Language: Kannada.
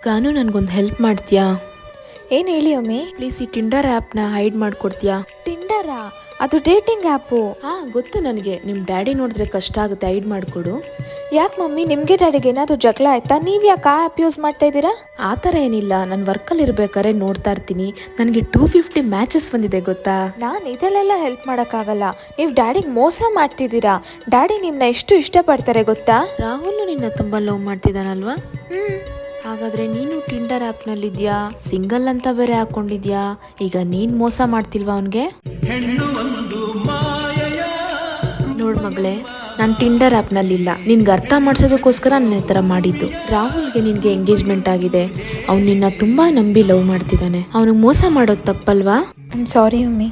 ಗಾನು ನನಗೊಂದು ಹೆಲ್ಪ್ ಮಾಡ್ತೀಯಾ? ಏನು ಹೇಳಿ ಒಮ್ಮೆ. ಪ್ಲೀಸ್ ಈ ಟಿಂಡರ್ ಆ್ಯಪ್ನ ಹೈಡ್ ಮಾಡಿಕೊಡ್ತೀಯಾ? ಟಿಂಡರಾ? ಅದು ಡೇಟಿಂಗ್ ಆ್ಯಪು. ಹಾಂ ಗೊತ್ತು ನನಗೆ. ನಿಮ್ಮ ಡ್ಯಾಡಿ ನೋಡಿದ್ರೆ ಕಷ್ಟ ಆಗುತ್ತೆ, ಹೈಡ್ ಮಾಡಿಕೊಡು. ಯಾಕೆ ಮಮ್ಮಿ, ನಿಮಗೆ ಡ್ಯಾಡಿಗೆ ಏನಾದರೂ ಜಗಳ ಆಯ್ತಾ? ನೀವು ಯಾಕೆ ಆ ಆ್ಯಪ್ ಯೂಸ್ ಮಾಡ್ತಾ ಇದ್ದೀರಾ? ಆ ಥರ ಏನಿಲ್ಲ, ನಾನು ವರ್ಕಲ್ಲಿ ಇರ್ಬೇಕಾದ್ರೆ ನೋಡ್ತಾ ಇರ್ತೀನಿ. ನನಗೆ 250 ಮ್ಯಾಚಸ್ ಬಂದಿದೆ ಗೊತ್ತಾ. ನಾನು ಇದರಲ್ಲೆಲ್ಲ ಹೆಲ್ಪ್ ಮಾಡೋಕ್ಕಾಗಲ್ಲ. ನೀವು ಡ್ಯಾಡಿಗೆ ಮೋಸ ಮಾಡ್ತಿದ್ದೀರಾ. ಡ್ಯಾಡಿ ನಿಮ್ಮನ್ನ ಎಷ್ಟು ಇಷ್ಟಪಡ್ತಾರೆ ಗೊತ್ತಾ? ರಾಹುಲ್ ನಿನ್ನ ತುಂಬ ಲವ್ ಮಾಡ್ತಿದ್ದಾನಲ್ವಾ? ಹಾಗಾದರೆ ನೀನು ಟಿಂಡರ್ ಆ್ಯಪ್ನಲ್ಲಿದ್ಯಾ, ಸಿಂಗಲ್ ಅಂತ ಬೇರೆ ಹಾಕ್ಕೊಂಡಿದ್ಯಾ. ಈಗ ನೀನು ಮೋಸ ಮಾಡ್ತಿಲ್ವಾ ಅವನಿಗೆ? ನೋಡು ಮಗಳೇ, ನಾನು ಟಿಂಡರ್ ಆ್ಯಪ್ನಲ್ಲಿಲ್ಲ. ನಿನ್ಗೆ ಅರ್ಥ ಮಾಡಿಸೋದಕ್ಕೋಸ್ಕರ ನಾನು ಈ ಥರ ಮಾಡಿದ್ದು. ರಾಹುಲ್ಗೆ ನಿನಗೆ ಎಂಗೇಜ್ಮೆಂಟ್ ಆಗಿದೆ. ಅವ್ನು ನಿನ್ನ ತುಂಬ ನಂಬಿ ಲವ್ ಮಾಡ್ತಿದ್ದಾನೆ. ಅವನಿಗೆ ಮೋಸ ಮಾಡೋದು ತಪ್ಪಲ್ವಾ? I am sorry mummy.